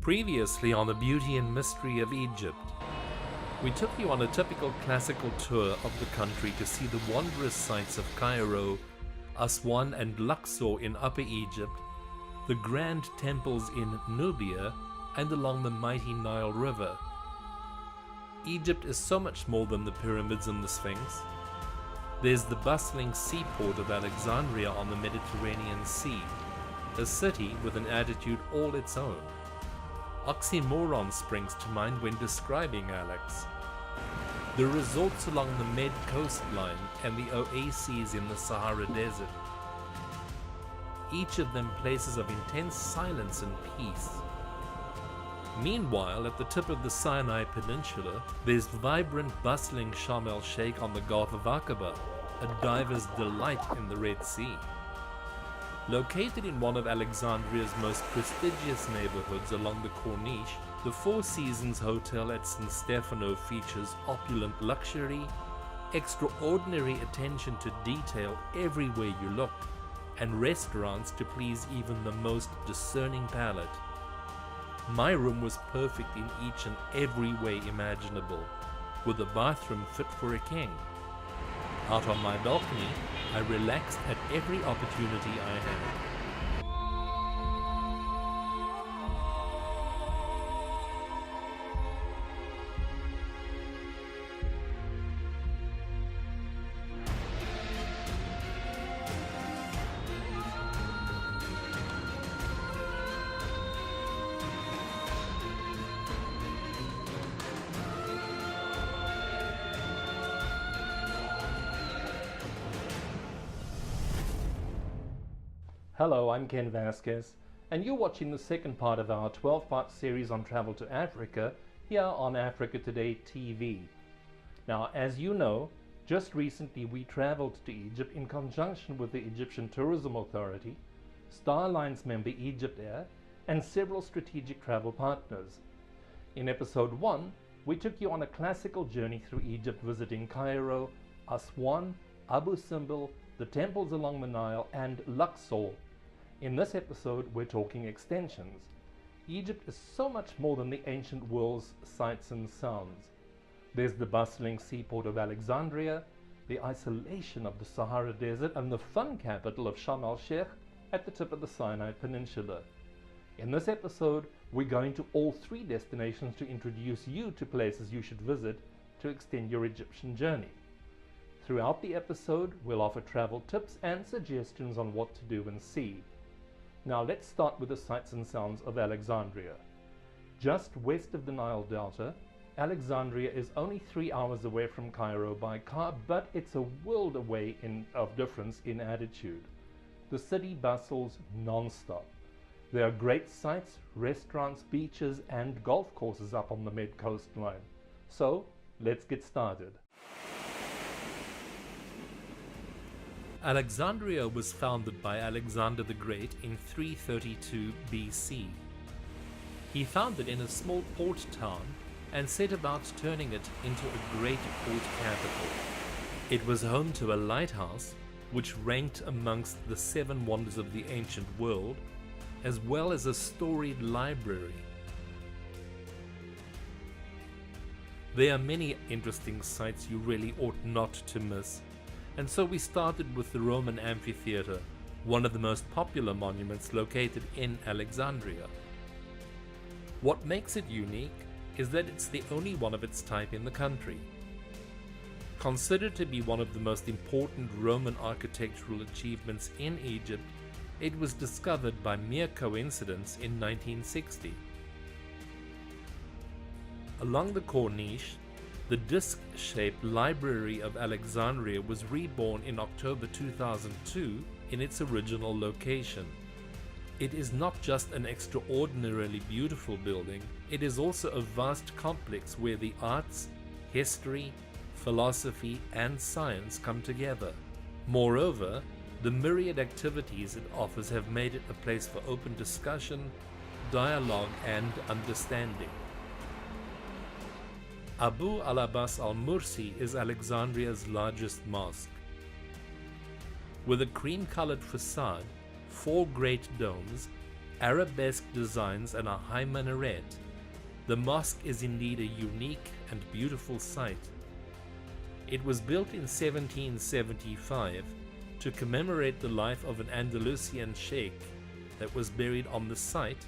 Previously on The Beauty and Mystery of Egypt, we took you on a typical classical tour of the country to see the wondrous sights of Cairo, Aswan and Luxor in Upper Egypt, the grand temples in Nubia, and along the mighty Nile River. Egypt is so much more than the pyramids and the Sphinx. There's the bustling seaport of Alexandria on the Mediterranean Sea, a city with an attitude all its own. Oxymoron springs to mind when describing Alex. The resorts along the Med coastline and the oases in the Sahara Desert. Each of them places of intense silence and peace. Meanwhile, at the tip of the Sinai Peninsula, there's vibrant, bustling Sharm el-Sheikh on the Gulf of Aqaba, a diver's delight in the Red Sea. Located in one of Alexandria's most prestigious neighborhoods along the Corniche, the Four Seasons Hotel at San Stefano features opulent luxury, extraordinary attention to detail everywhere you look, and restaurants to please even the most discerning palate. My room was perfect in each and every way imaginable, with a bathroom fit for a king. Out on my balcony, I relaxed at every opportunity I had. Hello, I'm Ken Vasquez, and you're watching the second part of our 12-part series on travel to Africa here on Africa Today TV. Now, as you know, just recently we traveled to Egypt in conjunction with the Egyptian Tourism Authority, Star Alliance member Egypt Air, and several strategic travel partners. In episode 1, we took you on a classical journey through Egypt visiting Cairo, Aswan, Abu Simbel, the temples along the Nile, and Luxor. In this episode, we're talking extensions. Egypt is so much more than the ancient world's sights and sounds. There's the bustling seaport of Alexandria, the isolation of the Sahara Desert, and the fun capital of Sharm el-Sheikh at the tip of the Sinai Peninsula. In this episode, we're going to all three destinations to introduce you to places you should visit to extend your Egyptian journey. Throughout the episode, we'll offer travel tips and suggestions on what to do and see. Now let's start with the sights and sounds of Alexandria. Just west of the Nile Delta, Alexandria is only 3 hours away from Cairo by car, but it's a world away of difference in attitude. The city bustles non-stop. There are great sights, restaurants, beaches, and golf courses up on the Med coastline. So, let's get started. Alexandria was founded by Alexander the Great in 332 BC. He founded in a small port town and set about turning it into a great port capital. It was home to a lighthouse, which ranked amongst the 7 wonders of the ancient world, as well as a storied library. There are many interesting sights you really ought not to miss. And so we started with the Roman Amphitheater, one of the most popular monuments located in Alexandria. What makes it unique is that it's the only one of its type in the country. Considered to be one of the most important Roman architectural achievements in Egypt, it was discovered by mere coincidence in 1960. Along the Corniche, the disc-shaped Library of Alexandria was reborn in October 2002 in its original location. It is not just an extraordinarily beautiful building, it is also a vast complex where the arts, history, philosophy, and science come together. Moreover, the myriad activities it offers have made it a place for open discussion, dialogue, and understanding. Abu al-Abbas al-Mursi is Alexandria's largest mosque. With a cream-colored facade, 4 great domes, arabesque designs and a high minaret, the mosque is indeed a unique and beautiful sight. It was built in 1775 to commemorate the life of an Andalusian sheikh that was buried on the site,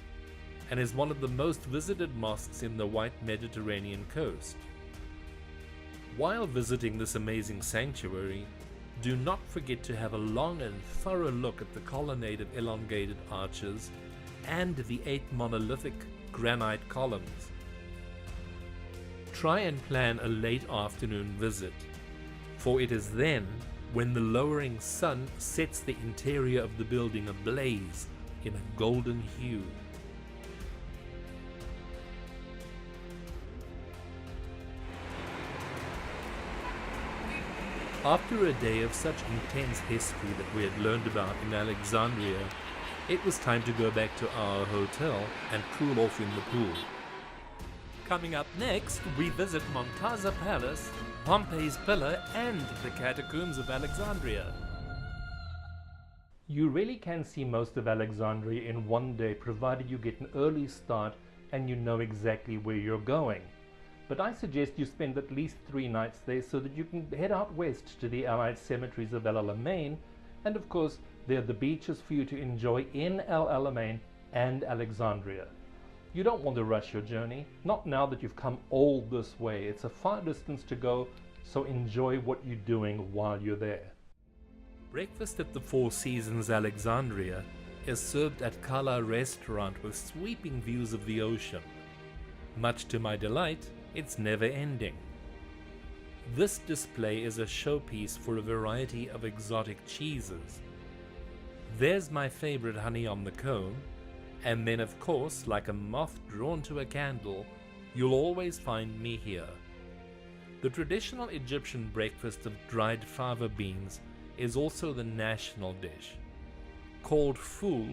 and is one of the most visited mosques in the white Mediterranean coast. While visiting this amazing sanctuary, do not forget to have a long and thorough look at the colonnade of elongated arches and the 8 monolithic granite columns. Try and plan a late afternoon visit, for it is then when the lowering sun sets the interior of the building ablaze in a golden hue. After a day of such intense history that we had learned about in Alexandria, it was time to go back to our hotel and cool off in the pool. Coming up next, we visit Montaza Palace, Pompey's Pillar, and the Catacombs of Alexandria. You really can see most of Alexandria in one day, provided you get an early start and you know exactly where you're going. But I suggest you spend at least 3 nights there so that you can head out west to the Allied cemeteries of El Alamein, and of course there are the beaches for you to enjoy in El Alamein and Alexandria. You don't want to rush your journey, not now that you've come all this way. It's a far distance to go, so enjoy what you're doing while you're there. Breakfast at the Four Seasons Alexandria is served at Kala Restaurant with sweeping views of the ocean. Much to my delight, it's never ending. This display is a showpiece for a variety of exotic cheeses. There's my favorite honey on the comb, and then of course, like a moth drawn to a candle, you'll always find me here. The traditional Egyptian breakfast of dried fava beans is also the national dish. Called fool,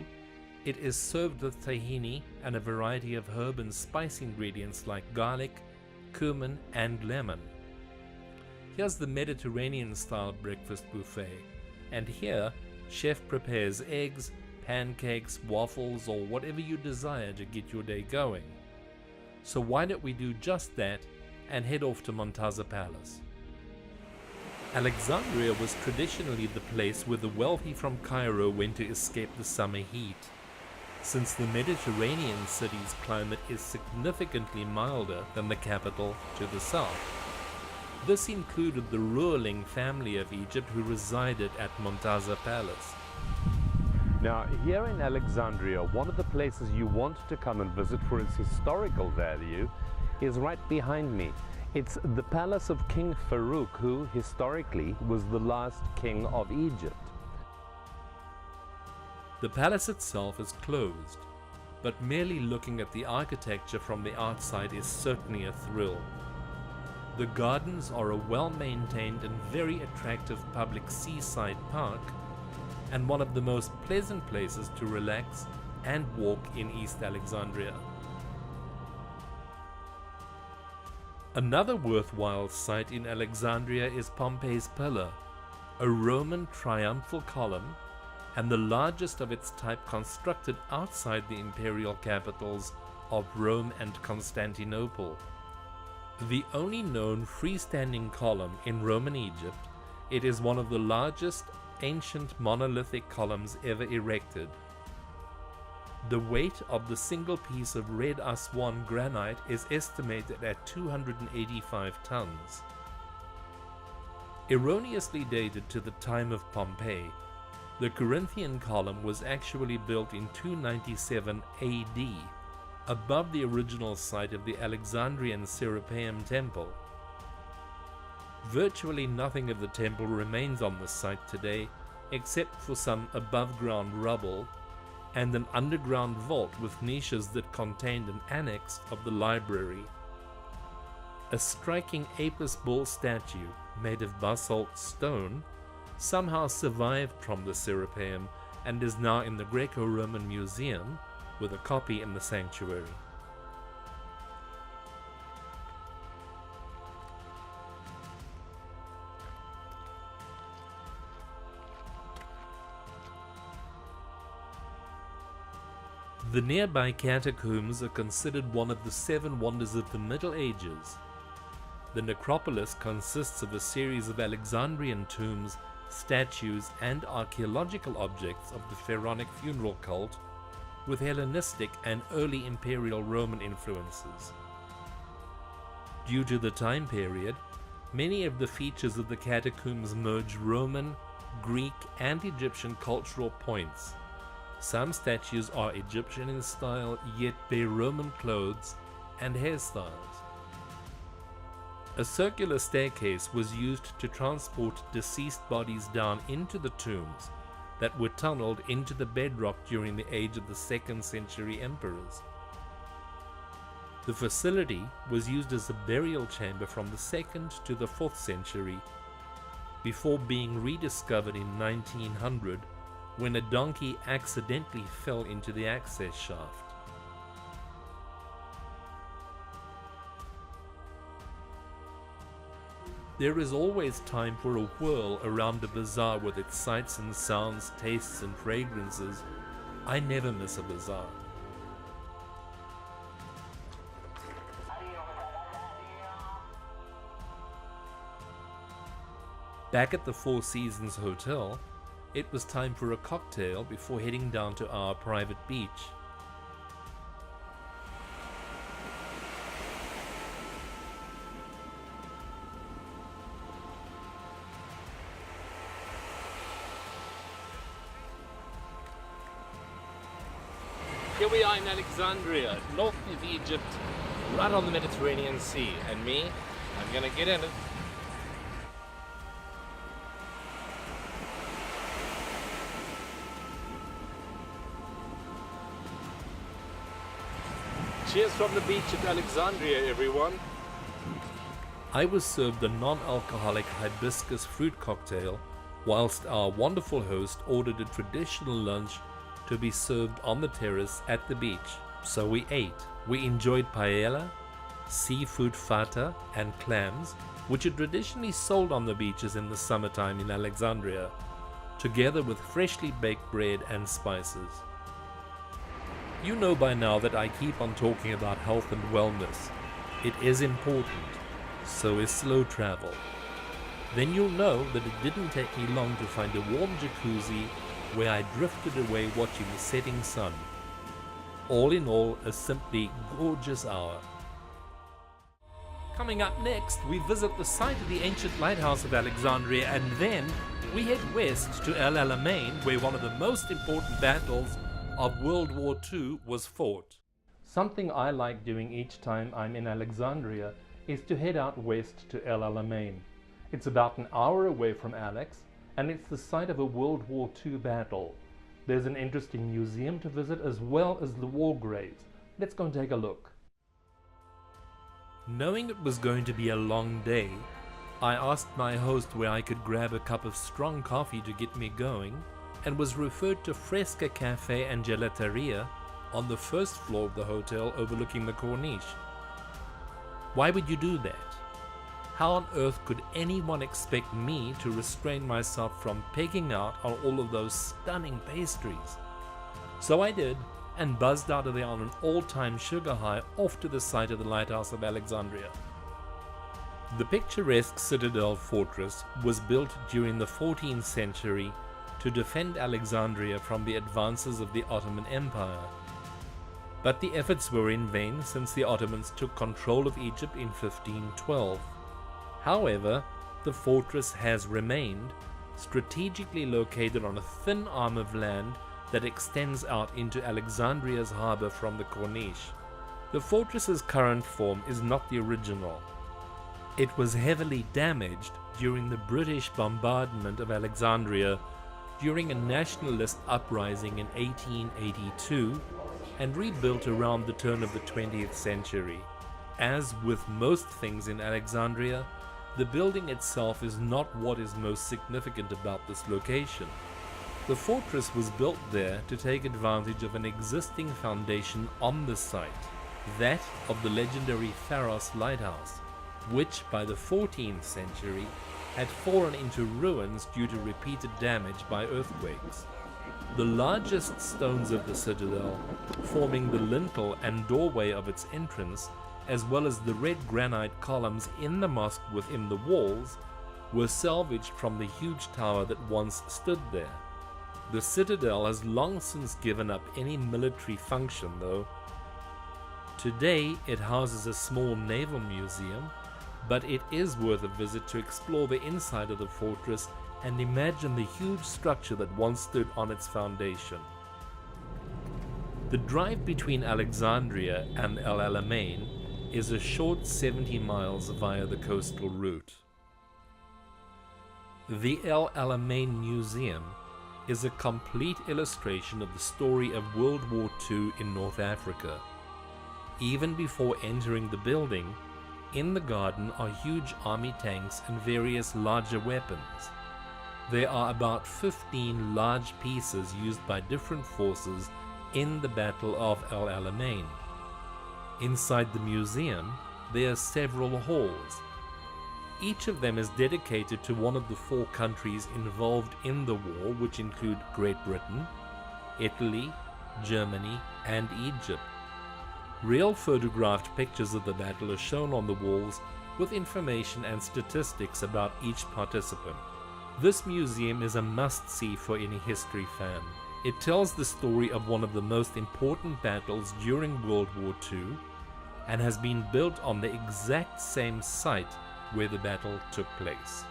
it is served with tahini and a variety of herb and spice ingredients like garlic, cumin, and lemon. Here's the Mediterranean-style breakfast buffet, and here, chef prepares eggs, pancakes, waffles, or whatever you desire to get your day going. So why don't we do just that and head off to Montaza Palace. Alexandria was traditionally the place where the wealthy from Cairo went to escape the summer heat. Since the Mediterranean city's climate is significantly milder than the capital to the south. This included the ruling family of Egypt who resided at Montaza Palace. Now, here in Alexandria, one of the places you want to come and visit for its historical value is right behind me. It's the palace of King Farouk, who historically was the last king of Egypt. The palace itself is closed, but merely looking at the architecture from the outside is certainly a thrill. The gardens are a well-maintained and very attractive public seaside park, and one of the most pleasant places to relax and walk in East Alexandria. Another worthwhile sight in Alexandria is Pompey's Pillar, a Roman triumphal column and the largest of its type constructed outside the imperial capitals of Rome and Constantinople. The only known freestanding column in Roman Egypt, it is one of the largest ancient monolithic columns ever erected. The weight of the single piece of red Aswan granite is estimated at 285 tons. Erroneously dated to the time of Pompey, the Corinthian column was actually built in 297 AD, above the original site of the Alexandrian Serapeum temple. Virtually nothing of the temple remains on the site today, except for some above-ground rubble and an underground vault with niches that contained an annex of the library. A striking Apis bull statue made of basalt stone somehow survived from the Serapeum and is now in the Greco-Roman Museum with a copy in the sanctuary. The nearby catacombs are considered one of the 7 wonders of the Middle Ages. The necropolis consists of a series of Alexandrian tombs, statues, and archaeological objects of the pharaonic funeral cult, with Hellenistic and early Imperial Roman influences. Due to the time period, many of the features of the catacombs merge Roman, Greek, and Egyptian cultural points. Some statues are Egyptian in style, yet bear Roman clothes and hairstyles. A circular staircase was used to transport deceased bodies down into the tombs that were tunneled into the bedrock during the age of the 2nd century emperors. The facility was used as a burial chamber from the 2nd to the 4th century, before being rediscovered in 1900 when a donkey accidentally fell into the access shaft. There is always time for a whirl around the bazaar with its sights and sounds, tastes and fragrances. I never miss a bazaar. Back at the Four Seasons Hotel, it was time for a cocktail before heading down to our private beach. Here we are in Alexandria, north of Egypt, right on the Mediterranean Sea, and me, I'm gonna get in it. Cheers from the beach at Alexandria, everyone. I was served a non-alcoholic hibiscus fruit cocktail, whilst our wonderful host ordered a traditional lunch to be served on the terrace at the beach. So we ate. We enjoyed paella, seafood fata, and clams, which are traditionally sold on the beaches in the summertime in Alexandria, together with freshly baked bread and spices. You know by now that I keep on talking about health and wellness. It is important. So is slow travel. Then you'll know that it didn't take me long to find a warm jacuzzi where I drifted away watching the setting sun. All in all, a simply gorgeous hour. Coming up next, we visit the site of the ancient lighthouse of Alexandria, and then we head west to El Alamein, where one of the most important battles of World War II was fought. Something I like doing each time I'm in Alexandria is to head out west to El Alamein. It's about an hour away from Alex, and it's the site of a World War II battle. There's an interesting museum to visit as well as the war graves. Let's go and take a look. Knowing it was going to be a long day, I asked my host where I could grab a cup of strong coffee to get me going, and was referred to Fresca Cafe and Gelateria on the first floor of the hotel overlooking the Corniche. Why would you do that? How on earth could anyone expect me to restrain myself from pegging out on all of those stunning pastries? So I did, and buzzed out of there on an all-time sugar high off to the site of the Lighthouse of Alexandria. The picturesque citadel fortress was built during the 14th century to defend Alexandria from the advances of the Ottoman Empire. But the efforts were in vain since the Ottomans took control of Egypt in 1512. However, the fortress has remained, strategically located on a thin arm of land that extends out into Alexandria's harbour from the Corniche. The fortress's current form is not the original. It was heavily damaged during the British bombardment of Alexandria during a nationalist uprising in 1882 and rebuilt around the turn of the 20th century. As with most things in Alexandria, the building itself is not what is most significant about this location. The fortress was built there to take advantage of an existing foundation on the site, that of the legendary Pharos Lighthouse, which by the 14th century had fallen into ruins due to repeated damage by earthquakes. The largest stones of the citadel, forming the lintel and doorway of its entrance, as well as the red granite columns in the mosque within the walls, were salvaged from the huge tower that once stood there. The citadel has long since given up any military function though. Today it houses a small naval museum, but it is worth a visit to explore the inside of the fortress and imagine the huge structure that once stood on its foundation. The drive between Alexandria and El Alamein is a short 70 miles via the coastal route. The El Alamein Museum is a complete illustration of the story of World War II in North Africa. Even before entering the building, in the garden are huge army tanks and various larger weapons. There are about 15 large pieces used by different forces in the Battle of El Alamein. Inside the museum, there are several halls. Each of them is dedicated to one of the 4 countries involved in the war, which include Great Britain, Italy, Germany, and Egypt. Real photographed pictures of the battle are shown on the walls with information and statistics about each participant. This museum is a must-see for any history fan. It tells the story of one of the most important battles during World War II and has been built on the exact same site where the battle took place.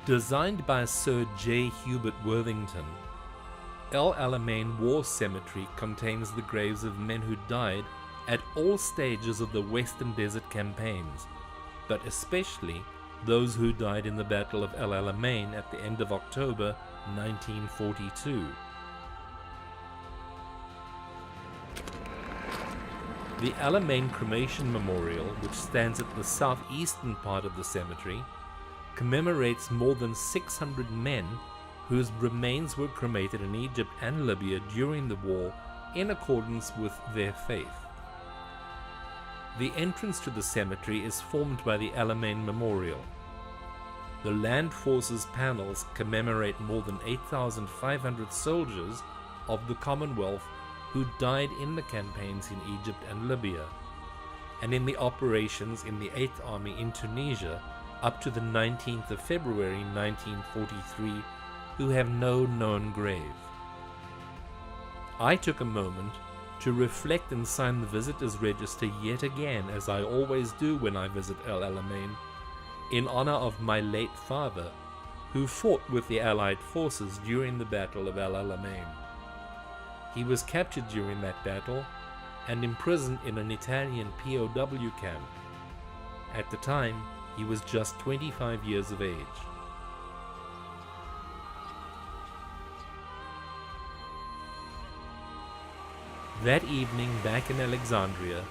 Designed by Sir J. Hubert Worthington, El Alamein War Cemetery contains the graves of men who died at all stages of the Western Desert campaigns, but especially those who died in the Battle of El Alamein at the end of October 1942. The Alamein Cremation Memorial, which stands at the southeastern part of the cemetery, commemorates more than 600 men whose remains were cremated in Egypt and Libya during the war in accordance with their faith. The entrance to the cemetery is formed by the Alamein Memorial. The Land Forces panels commemorate more than 8,500 soldiers of the Commonwealth who died in the campaigns in Egypt and Libya, and in the operations in the 8th Army in Tunisia up to the 19th of February 1943, who have no known grave. I took a moment to reflect and sign the visitor's register yet again, as I always do when I visit El Alamein, in honor of my late father, who fought with the Allied forces during the Battle of El Alamein. He was captured during that battle and imprisoned in an Italian POW camp. At the time, he was just 25 years of age. That evening back in Alexandria,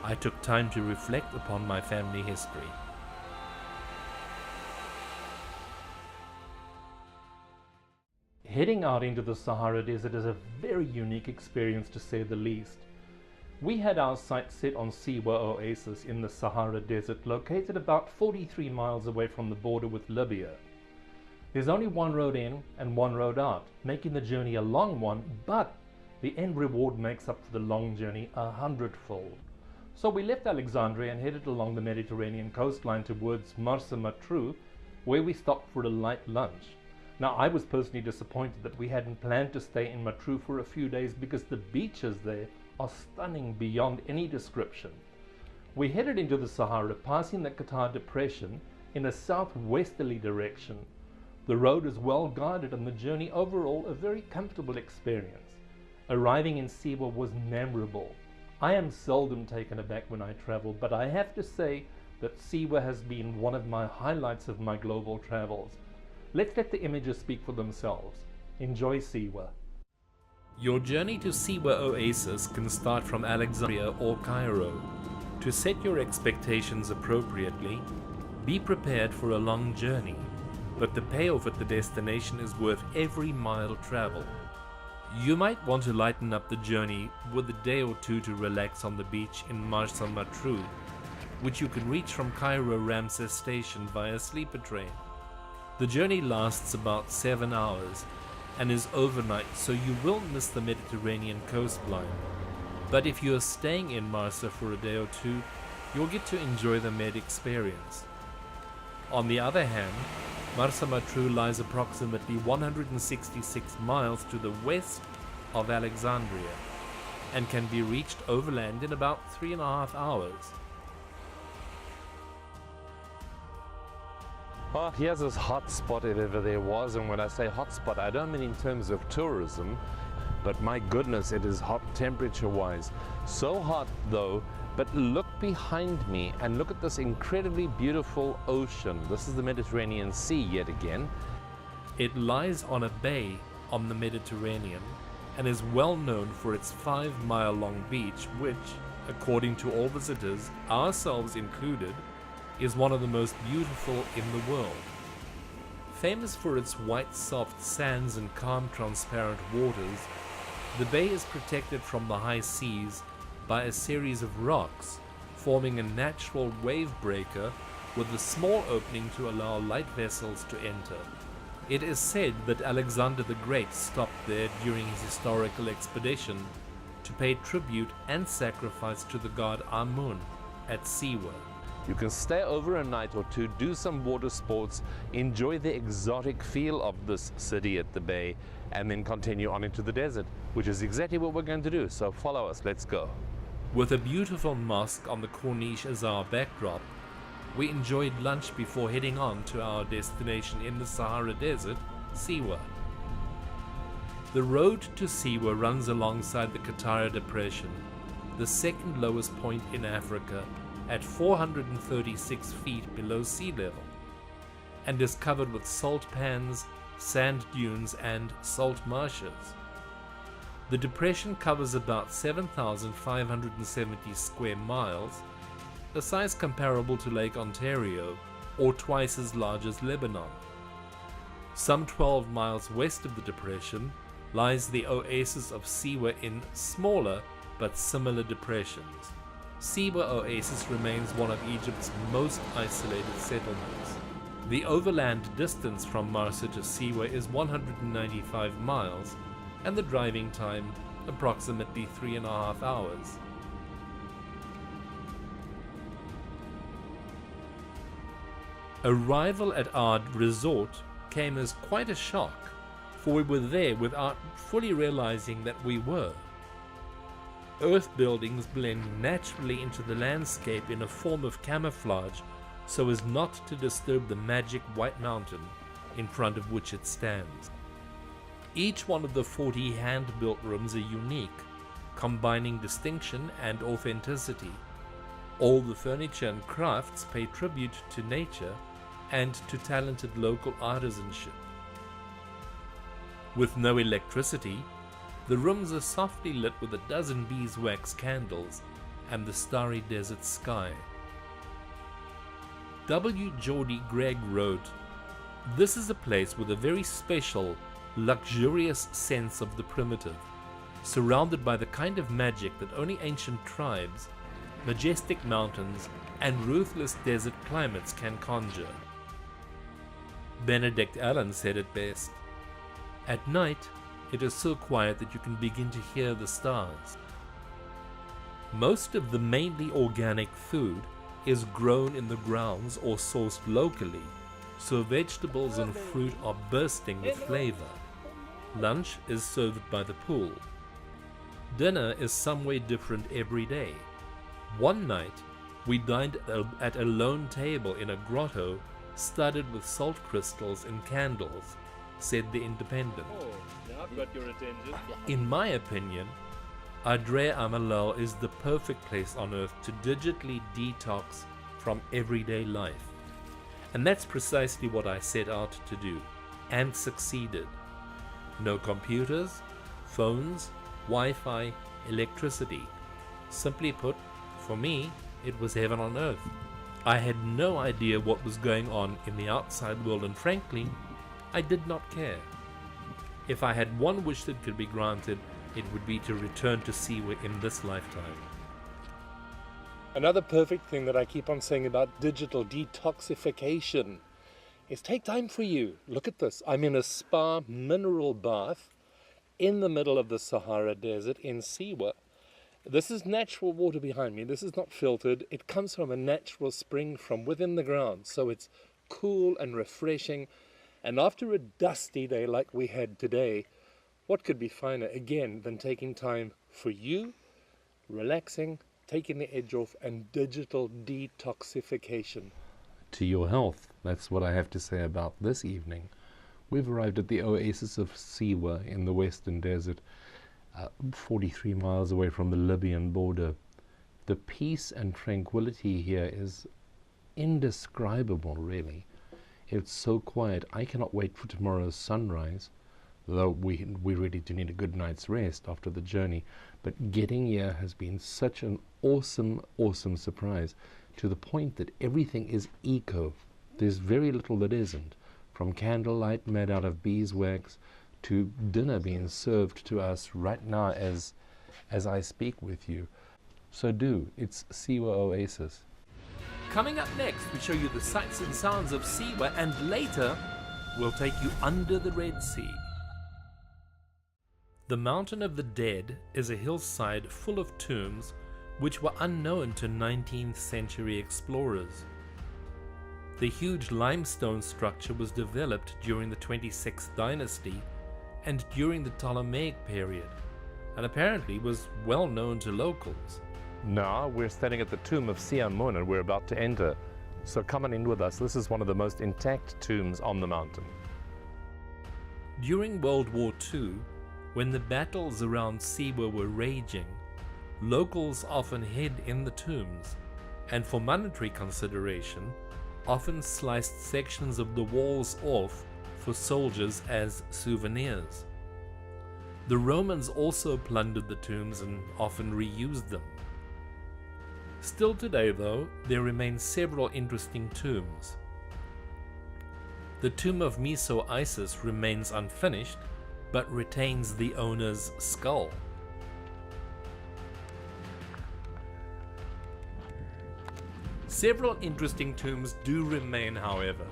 I took time to reflect upon my family history. Heading out into the Sahara Desert is a very unique experience, to say the least. We had our sights set on Siwa Oasis in the Sahara Desert, located about 43 miles away from the border with Libya. There's only one road in and one road out, making the journey a long one, but the end reward makes up for the long journey 100-fold. So we left Alexandria and headed along the Mediterranean coastline towards Marsa Matruh, where we stopped for a light lunch. Now, I was personally disappointed that we hadn't planned to stay in Matruh for a few days because the beaches there are stunning beyond any description. We headed into the Sahara, passing the Qatar Depression in a southwesterly direction. The road is well guarded and the journey overall a very comfortable experience. Arriving in Siwa was memorable. I am seldom taken aback when I travel, but I have to say that Siwa has been one of my highlights of my global travels. Let's let the images speak for themselves. Enjoy Siwa. Your journey to Siwa Oasis can start from Alexandria or Cairo. To set your expectations appropriately, be prepared for a long journey, but the payoff at the destination is worth every mile traveled. You might want to lighten up the journey with a day or two to relax on the beach in Marsa Matruh, which you can reach from Cairo Ramses Station via sleeper train. The journey lasts about 7 hours and is overnight, so you will miss the Mediterranean coastline. But if you are staying in Marsa for a day or two, you'll get to enjoy the Med experience. On the other hand, Marsa Matruh lies approximately 166 miles to the west of Alexandria and can be reached overland in about 3.5 hours. Oh, here's this hot spot if ever there was, and when I say hot spot, I don't mean in terms of tourism, but my goodness, it is hot temperature-wise. So hot though, but look behind me and look at this incredibly beautiful ocean. This is the Mediterranean Sea yet again. It lies on a bay on the Mediterranean and is well known for its 5-mile-long beach, which, according to all visitors, ourselves included, is one of the most beautiful in the world. Famous for its white soft sands and calm transparent waters, the bay is protected from the high seas by a series of rocks, forming a natural wave breaker with a small opening to allow light vessels to enter. It is said that Alexander the Great stopped there during his historical expedition to pay tribute and sacrifice to the god Amun at Siwa. You can stay over a night or two, do some water sports, enjoy the exotic feel of this city at the bay, and then continue on into the desert, which is exactly what we're going to do. So follow us, let's go. With a beautiful mosque on the Corniche as our backdrop, we enjoyed lunch before heading on to our destination in the Sahara Desert, Siwa. The road to Siwa runs alongside the Qattara Depression, the second lowest point in Africa, at 436 feet below sea level, and is covered with salt pans, sand dunes, and salt marshes. The depression covers about 7,570 square miles, a size comparable to Lake Ontario, or twice as large as Lebanon. Some 12 miles west of the depression lies the oasis of Siwa in smaller but similar depressions. Siwa Oasis remains one of Egypt's most isolated settlements. The overland distance from Marsa to Siwa is 195 miles, and the driving time approximately 3.5 hours. Arrival at our resort came as quite a shock, for we were there without fully realizing that we were. Earth buildings blend naturally into the landscape in a form of camouflage so as not to disturb the magic white mountain in front of which it stands. Each one of the 40 hand-built rooms are unique, combining distinction and authenticity. All the furniture and crafts pay tribute to nature and to talented local artisanship. With no electricity, the rooms are softly lit with a dozen beeswax candles and the starry desert sky. W. Geordie Gregg wrote, "This is a place with a very special, luxurious sense of the primitive, surrounded by the kind of magic that only ancient tribes, majestic mountains, and ruthless desert climates can conjure." Benedict Allen said it best, "At night, it is so quiet that you can begin to hear the stars." Most of the mainly organic food is grown in the grounds or sourced locally, so vegetables and fruit are bursting with flavor. Lunch is served by the pool. Dinner is some way different every day. One night, we dined at a lone table in a grotto studded with salt crystals and candles, said the Independent. Now I've got your attention. In my opinion, Adre Amalal is the perfect place on earth to digitally detox from everyday life. And that's precisely what I set out to do, and succeeded. No computers, phones, Wi-Fi, electricity. Simply put, for me, it was heaven on earth. I had no idea what was going on in the outside world, and frankly, I did not care. If I had one wish that could be granted, it would be to return to Siwa in this lifetime. Another perfect thing that I keep on saying about digital detoxification is take time for you. Look at this. I'm in a spa mineral bath in the middle of the Sahara Desert in Siwa. This is natural water behind me. This is not filtered. It comes from a natural spring from within the ground. So it's cool and refreshing. And after a dusty day like we had today, what could be finer again than taking time for you, relaxing, taking the edge off, and digital detoxification? To your health. That's what I have to say about this evening. We've arrived at the oasis of Siwa in the Western Desert, 43 miles away from the Libyan border. The peace and tranquility here is indescribable, really. It's so quiet. I cannot wait for tomorrow's sunrise, though we really do need a good night's rest after the journey. But getting here has been such an awesome surprise, to the point that everything is eco. There's very little that isn't, from candlelight made out of beeswax to dinner being served to us right now as I speak with you. So it's Siwa Oasis. Coming up next, we show you the sights and sounds of Siwa, and later we'll take you under the Red Sea. The Mountain of the Dead is a hillside full of tombs which were unknown to 19th century explorers. The huge limestone structure was developed during the 26th dynasty and during the Ptolemaic period, and apparently was well known to locals. Now we're standing at the tomb of Siamun and we're about to enter. So come on in with us. This is one of the most intact tombs on the mountain. During World War II, when the battles around Siwa were raging, locals often hid in the tombs, and for monetary consideration, often sliced sections of the walls off for soldiers as souvenirs. The Romans also plundered the tombs and often reused them. Still today, though, there remain several interesting tombs. The tomb of Meso Isis remains unfinished, but retains the owner's skull. Several interesting tombs do remain, however.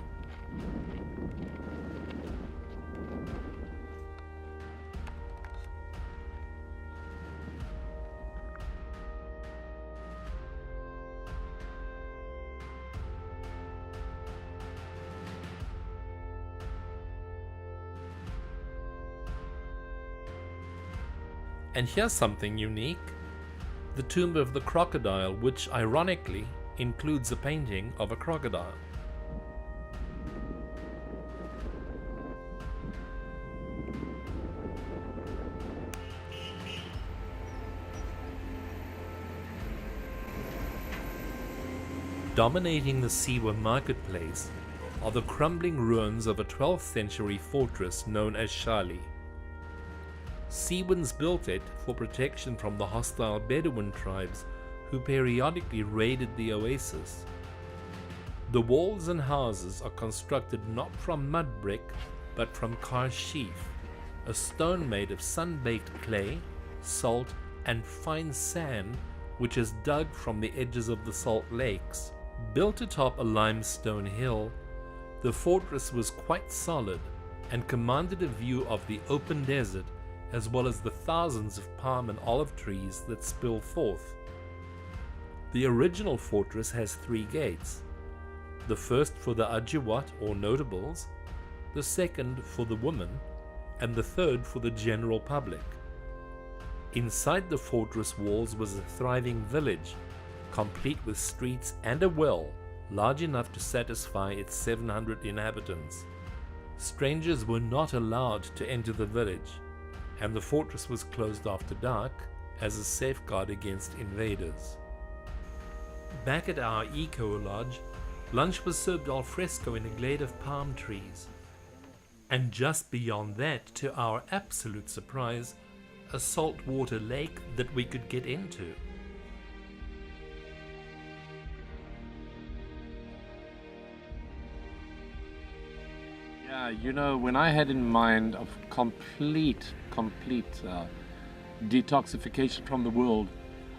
And here's something unique: the tomb of the crocodile, which ironically includes a painting of a crocodile. Dominating the Siwa marketplace are the crumbling ruins of a 12th century fortress known as Shali. Siwans built it for protection from the hostile Bedouin tribes who periodically raided the oasis. The walls and houses are constructed not from mud brick but from karshif, a stone made of sun-baked clay, salt and fine sand which is dug from the edges of the salt lakes. Built atop a limestone hill, the fortress was quite solid and commanded a view of the open desert as well as the thousands of palm and olive trees that spill forth. The original fortress has 3 gates, the first for the Ajiwat or notables, the second for the women, and the third for the general public. Inside the fortress walls was a thriving village, complete with streets and a well large enough to satisfy its 700 inhabitants. Strangers were not allowed to enter the village, and the fortress was closed after dark as a safeguard against invaders. Back at our Eco Lodge, lunch was served al fresco in a glade of palm trees. And just beyond that, to our absolute surprise, a saltwater lake that we could get into. Yeah, you know, when I had in mind of complete detoxification from the world,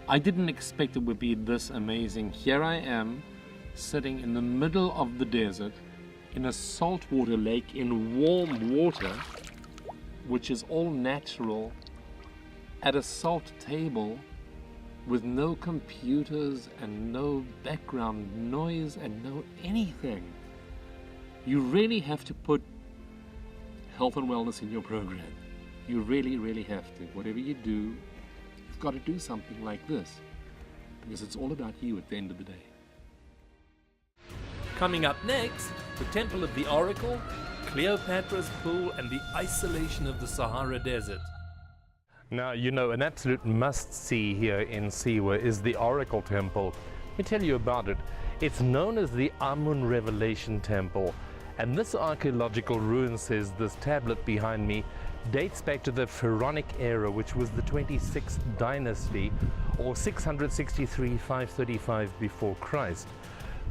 I didn't expect it would be this amazing. Here I am, sitting in the middle of the desert, in a saltwater lake in warm water, which is all natural, at a salt table with no computers and no background noise and no anything. You really have to put health and wellness in your program. You really, really have to. Whatever you do, you've got to do something like this, because it's all about you at the end of the day. Coming up next, the Temple of the Oracle, Cleopatra's Pool, and the isolation of the Sahara Desert. Now, you know, an absolute must-see here in Siwa is the Oracle Temple. Let me tell you about it. It's known as the Amun Revelation Temple, and this archaeological ruin, says this tablet behind me, dates back to the Pharaonic era, which was the 26th dynasty, or 663-535 before Christ.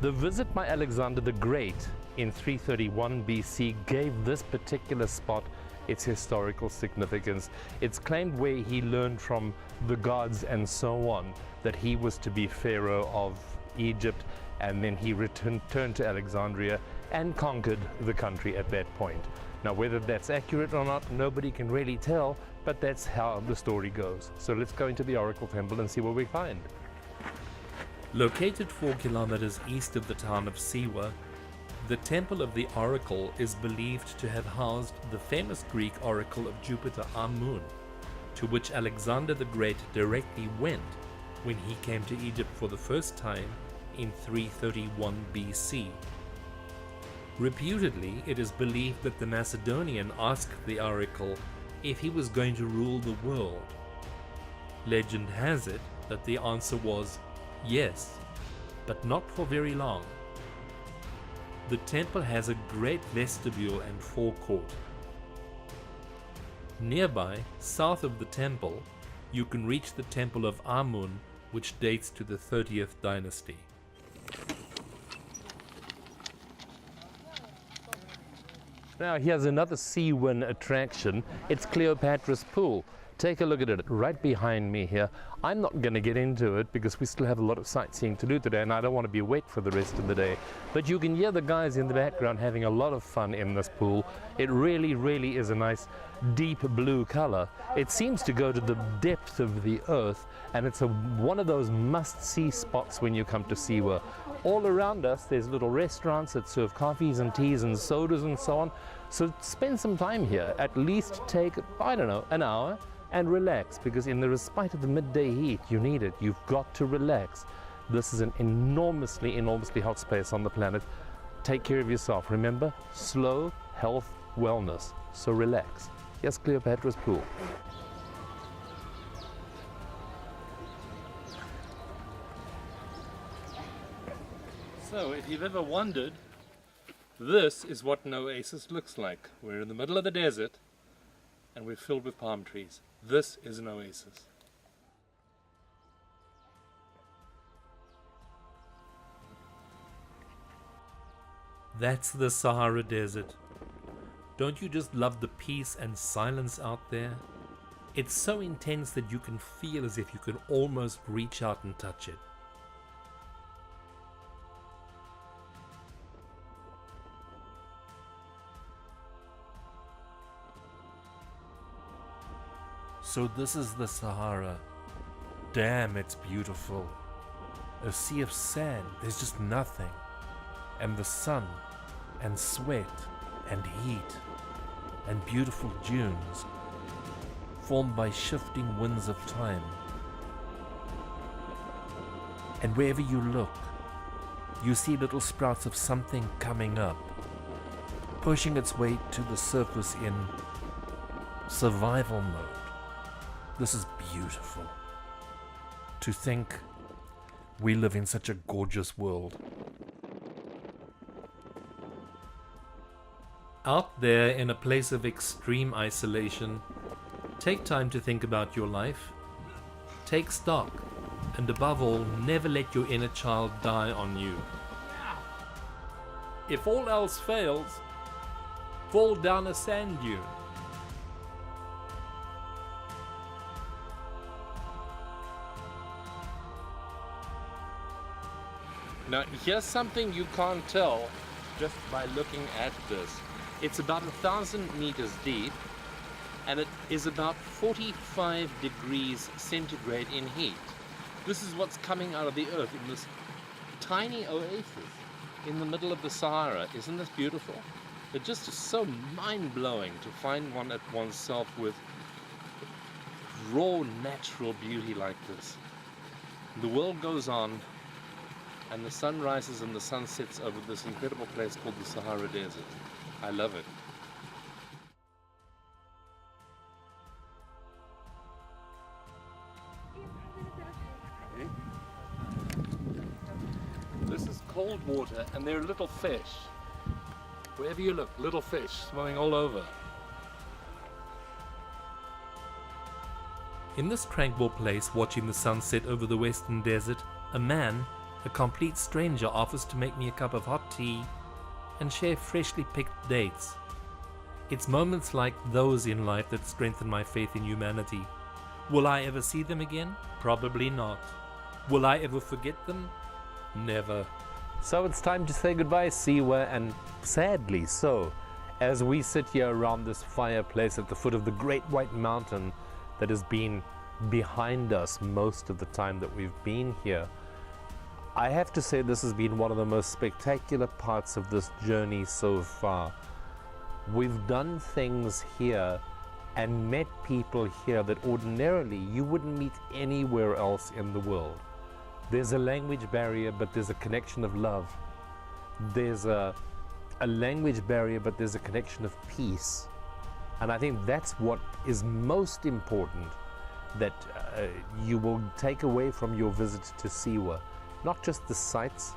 The visit by Alexander the Great in 331 BC gave this particular spot its historical significance. It's claimed where he learned from the gods and so on that he was to be Pharaoh of Egypt, and then he turned to Alexandria and conquered the country at that point. Now, whether that's accurate or not, nobody can really tell, but that's how the story goes. So let's go into the Oracle Temple and see what we find. Located 4 kilometers east of the town of Siwa, the Temple of the Oracle is believed to have housed the famous Greek oracle of Jupiter Amun, to which Alexander the Great directly went when he came to Egypt for the first time in 331 BC. Reputedly, it is believed that the Macedonian asked the oracle if he was going to rule the world. Legend has it that the answer was yes, but not for very long. The temple has a great vestibule and forecourt. Nearby, south of the temple, you can reach the Temple of Amun, which dates to the 30th dynasty. Now, here's another Siwan attraction. It's Cleopatra's Pool. Take a look at it right behind me here. I'm not going to get into it because we still have a lot of sightseeing to do today, and I don't want to be awake for the rest of the day. But you can hear the guys in the background having a lot of fun in this pool. It really, really is a nice deep blue color. It seems to go to the depth of the earth, and it's one of those must-see spots when you come to Siwa. All around us, there's little restaurants that serve coffees and teas and sodas and so on. So spend some time here. At least take, I don't know, an hour, and relax, because in the respite of the midday heat, you need it. You've got to relax. This is an enormously, enormously hot space on the planet. Take care of yourself. Remember, slow, health, wellness. So relax. Here's Cleopatra's Pool. So, if you've ever wondered, this is what an oasis looks like. We're in the middle of the desert, and we're filled with palm trees. This is an oasis. That's the Sahara Desert. Don't you just love the peace and silence out there? It's so intense that you can feel as if you can almost reach out and touch it. So this is the Sahara. Damn, it's beautiful. A sea of sand, there's just nothing. And the sun, and sweat, and heat, and beautiful dunes, formed by shifting winds of time. And wherever you look, you see little sprouts of something coming up, pushing its way to the surface in survival mode. This is beautiful. To think we live in such a gorgeous world. Out there in a place of extreme isolation, take time to think about your life. Take stock, and above all, never let your inner child die on you. If all else fails, fall down a sand dune. Now, here's something you can't tell just by looking at this. It's about 1,000 meters deep, and it is about 45 degrees centigrade in heat. This is what's coming out of the earth in this tiny oasis in the middle of the Sahara. Isn't this beautiful? It just is so mind-blowing to find one at oneself with raw natural beauty like this. The world goes on, and the sun rises and the sun sets over this incredible place called the Sahara Desert. I love it. This is cold water, and there are little fish. Wherever you look, little fish swimming all over. In this tranquil place, watching the sunset over the western desert, a man, a complete stranger, offers to make me a cup of hot tea and share freshly picked dates. It's moments like those in life that strengthen my faith in humanity. Will I ever see them again? Probably not. Will I ever forget them? Never. So it's time to say goodbye, Siwa, and sadly so, as we sit here around this fireplace at the foot of the Great White Mountain that has been behind us most of the time that we've been here, I have to say this has been one of the most spectacular parts of this journey so far. We've done things here and met people here that ordinarily you wouldn't meet anywhere else in the world. There's a language barrier, but there's a connection of love. There's a language barrier, but there's a connection of peace. And I think that's what is most important that you will take away from your visit to Siwa. Not just the sights,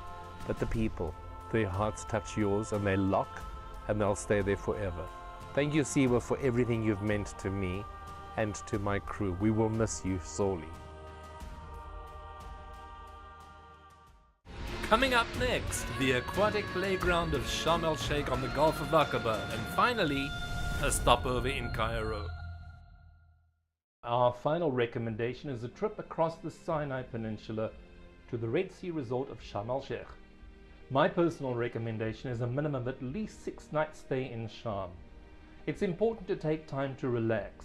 but the people. Their hearts touch yours and they lock and they'll stay there forever. Thank you, Siwa, for everything you've meant to me and to my crew. We will miss you sorely. Coming up next, the aquatic playground of Sharm el-Sheikh on the Gulf of Aqaba, and finally, a stopover in Cairo. Our final recommendation is a trip across the Sinai Peninsula to the Red Sea resort of Sharm el-Sheikh. My personal recommendation is a minimum of at least 6 nights stay in Sharm. It's important to take time to relax,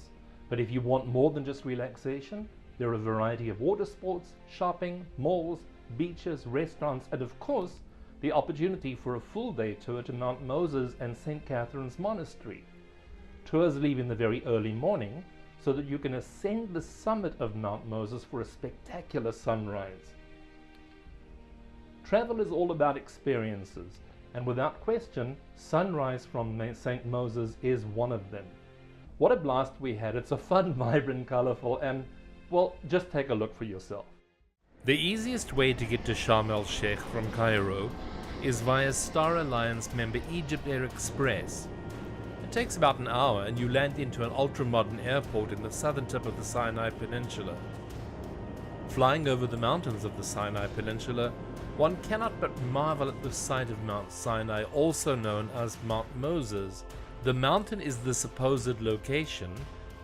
but if you want more than just relaxation, there are a variety of water sports, shopping, malls, beaches, restaurants, and of course, the opportunity for a full day tour to Mount Moses and St. Catherine's Monastery. Tours leave in the very early morning so that you can ascend the summit of Mount Moses for a spectacular sunrise. Travel is all about experiences, and without question, sunrise from St. Moses is one of them. What a blast we had. It's a fun, vibrant, colorful, and, well, just take a look for yourself. The easiest way to get to Sharm el-Sheikh from Cairo is via Star Alliance member Egypt Air Express. It takes about an hour and you land into an ultra-modern airport in the southern tip of the Sinai Peninsula. Flying over the mountains of the Sinai Peninsula, one cannot but marvel at the sight of Mount Sinai, also known as Mount Moses. The mountain is the supposed location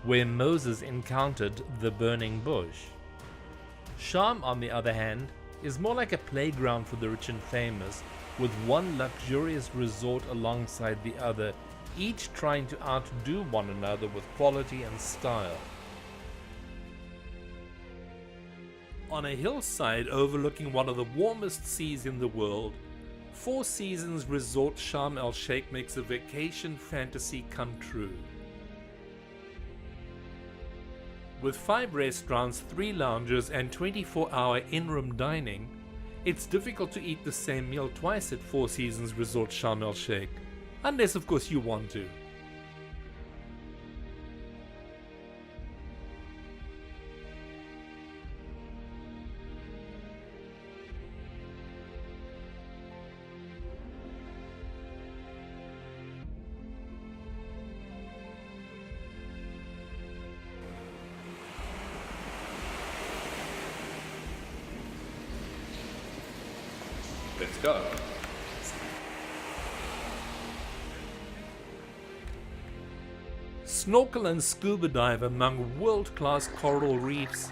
where Moses encountered the burning bush. Sharm, on the other hand, is more like a playground for the rich and famous, with one luxurious resort alongside the other, each trying to outdo one another with quality and style. On a hillside overlooking one of the warmest seas in the world, Four Seasons Resort Sharm el-Sheikh makes a vacation fantasy come true. With 5 restaurants, 3 lounges, and 24-hour in-room dining, it's difficult to eat the same meal twice at Four Seasons Resort Sharm el-Sheikh, unless of course you want to. Let's go. Snorkel and scuba dive among world-class coral reefs,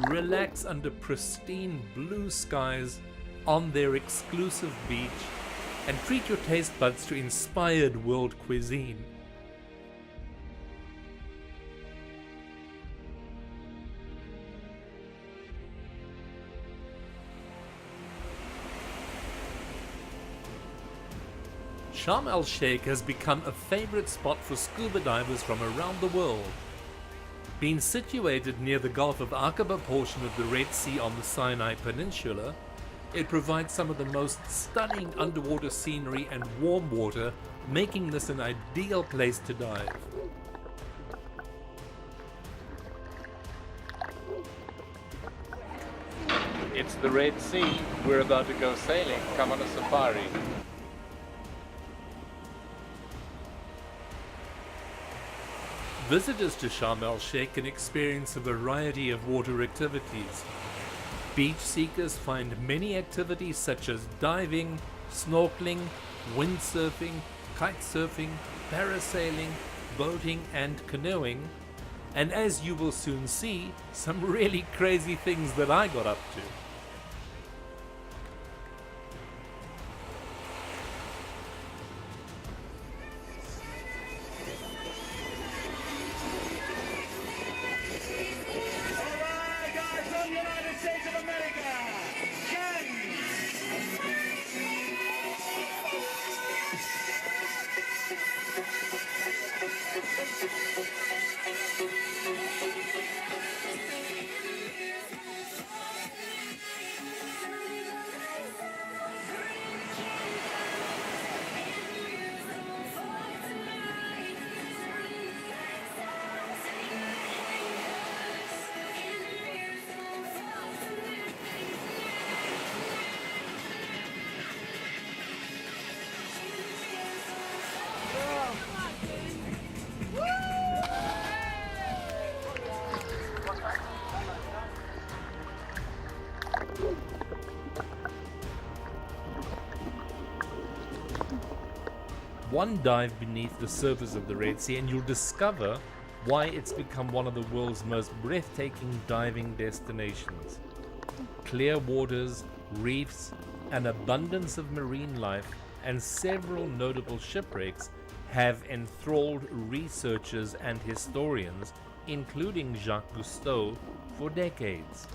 relax under pristine blue skies on their exclusive beach, and treat your taste buds to inspired world cuisine. Sharm el-Sheikh has become a favorite spot for scuba divers from around the world. Being situated near the Gulf of Aqaba portion of the Red Sea on the Sinai Peninsula, it provides some of the most stunning underwater scenery and warm water, making this an ideal place to dive. It's the Red Sea. We're about to go sailing. Come on a safari. Visitors to Sharm el-Sheikh can experience a variety of water activities. Beach seekers find many activities such as diving, snorkeling, windsurfing, kitesurfing, parasailing, boating and canoeing, and as you will soon see, some really crazy things that I got up to. One dive beneath the surface of the Red Sea and you'll discover why it's become one of the world's most breathtaking diving destinations. Clear waters, reefs, an abundance of marine life, and several notable shipwrecks have enthralled researchers and historians, including Jacques Cousteau, for decades.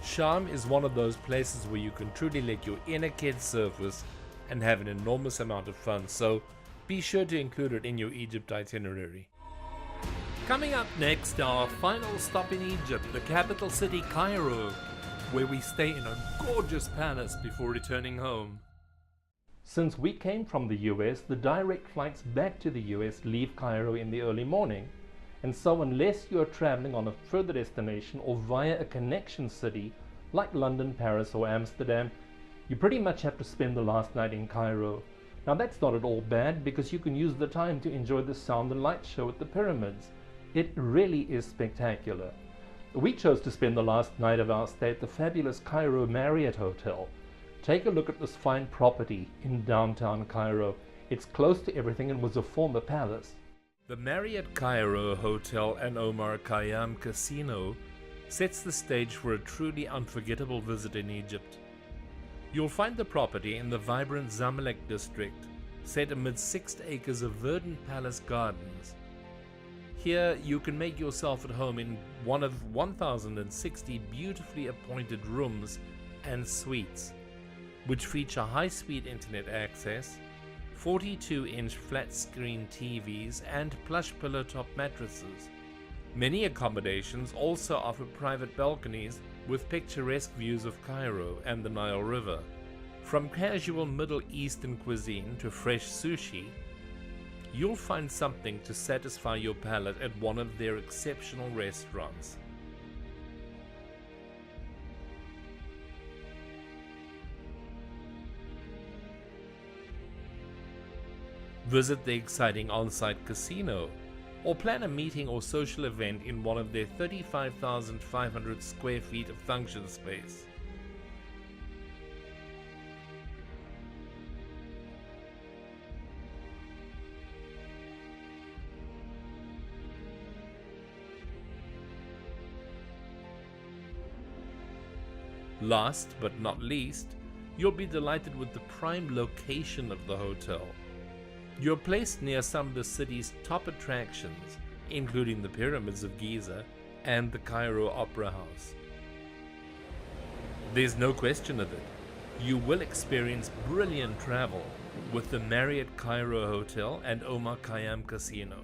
Sharm is one of those places where you can truly let your inner kid surface and have an enormous amount of fun, so be sure to include it in your Egypt itinerary. Coming up next, our final stop in Egypt, the capital city Cairo, where we stay in a gorgeous palace before returning home. Since we came from the US, the direct flights back to the US leave Cairo in the early morning. And so unless you are traveling on a further destination or via a connection city like London, Paris or Amsterdam, you pretty much have to spend the last night in Cairo. Now that's not at all bad, because you can use the time to enjoy the sound and light show at the pyramids. It really is spectacular. We chose to spend the last night of our stay at the fabulous Cairo Marriott Hotel. Take a look at this fine property in downtown Cairo. It's close to everything and was a former palace. The Marriott Cairo Hotel and Omar Khayyam Casino sets the stage for a truly unforgettable visit in Egypt. You'll find the property in the vibrant Zamalek district, set amid 6 acres of verdant palace gardens. Here you can make yourself at home in one of 1,060 beautifully appointed rooms and suites, which feature high-speed internet access, 42-inch flat-screen TVs and plush pillow-top mattresses. Many accommodations also offer private balconies with picturesque views of Cairo and the Nile River. From casual Middle Eastern cuisine to fresh sushi, you'll find something to satisfy your palate at one of their exceptional restaurants. Visit the exciting on-site casino, or plan a meeting or social event in one of their 35,500 square feet of function space. Last but not least, you'll be delighted with the prime location of the hotel. You're placed near some of the city's top attractions, including the Pyramids of Giza and the Cairo Opera House. There's no question of it. You will experience brilliant travel with the Marriott Cairo Hotel and Omar Khayyam Casino.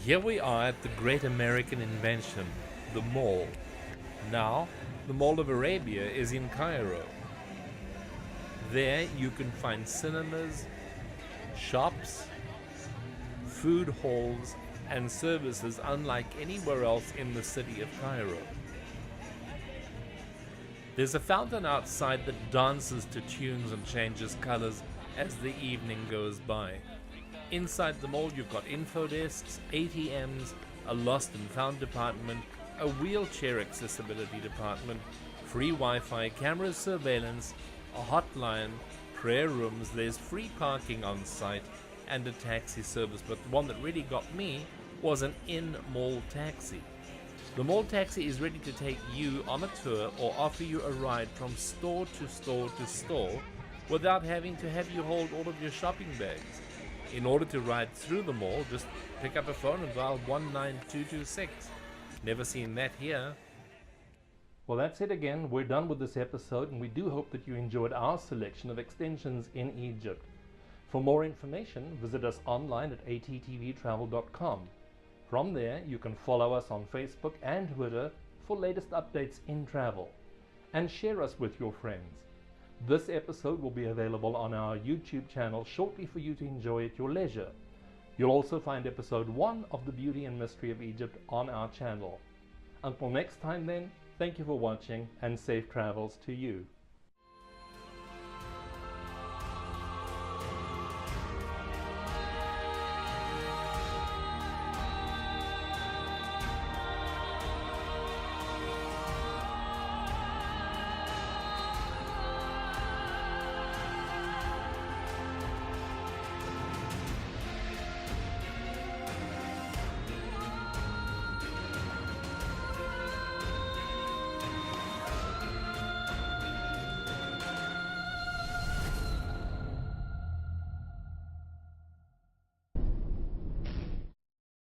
Here we are at the great American invention, the Mall. Now, the Mall of Arabia is in Cairo. There you can find cinemas, shops, food halls, and services unlike anywhere else in the city of Cairo. There's a fountain outside that dances to tunes and changes colors as the evening goes by. Inside the mall you've got info desks, ATMs, a lost and found department, a wheelchair accessibility department, free Wi-Fi, camera surveillance, a hotline, prayer rooms, there's free parking on site, and a taxi service. But the one that really got me was an in-mall taxi. The mall taxi is ready to take you on a tour or offer you a ride from store to store to store without having to have you hold all of your shopping bags. In order to ride through the mall, just pick up a phone and dial 19226. Never seen that here. Well, that's it again. We're done with this episode, and we do hope that you enjoyed our selection of extensions in Egypt. For more information, visit us online at attvtravel.com. From there, you can follow us on Facebook and Twitter for latest updates in travel, and share us with your friends. This episode will be available on our YouTube channel shortly for you to enjoy at your leisure. You'll also find episode 1 of The Beauty and Mystery of Egypt on our channel. Until next time then, thank you for watching and safe travels to you.